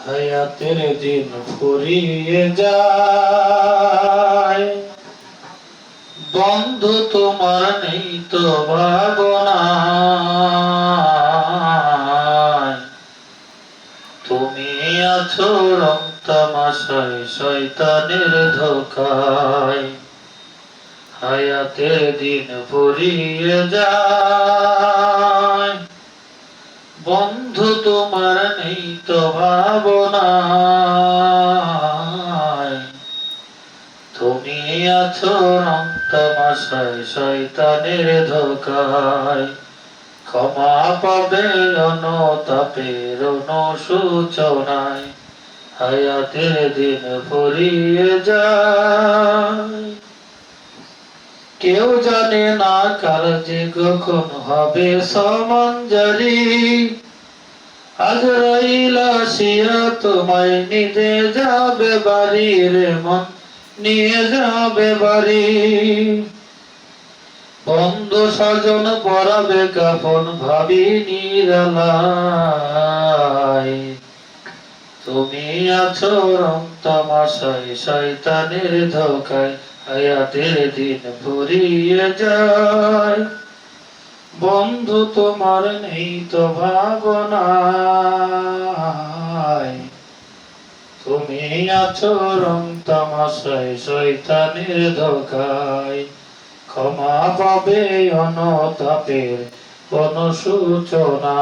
হায়াতের দিন ফুরিয়ে যায়, বন্ধু তোমার নেই তো ভাবনা। তুমি আছো রং তামাশায় শয়তানের ধোকায়। হায়াতের দিন ফুরিয়ে যায়, বন্ধু তোমার নেই তো ভাবনা। তুমি আছো রং তামাশায় শয়তানের ধোকায়। ক্ষমা পাবে অনুতাপের অনুশোচনায়। হায়াতের দিন ফুরিয়ে যায়, কেউ জানে না কার যে কখন হবে সমাঞ্জারি। আজরাইল আসিয়া তোমায় নিতে যাবে বাড়ি রে মন, নিয়ে যাবে বাড়ি। বন্ধু স্বজন পরাবে কাফন ভাবি নিরালায়। তুমি আছো রং তামাশায় শয়তানের ধোকায়। হায়াতের দিন ফুরিয়ে যায়, বন্ধু তোমার নেই তো ভাবনায়। তুমি আছো রং তামাশায় শয়তানের ধোকায়। ক্ষমা পাবে অনুতাপের অনুশোচনায়।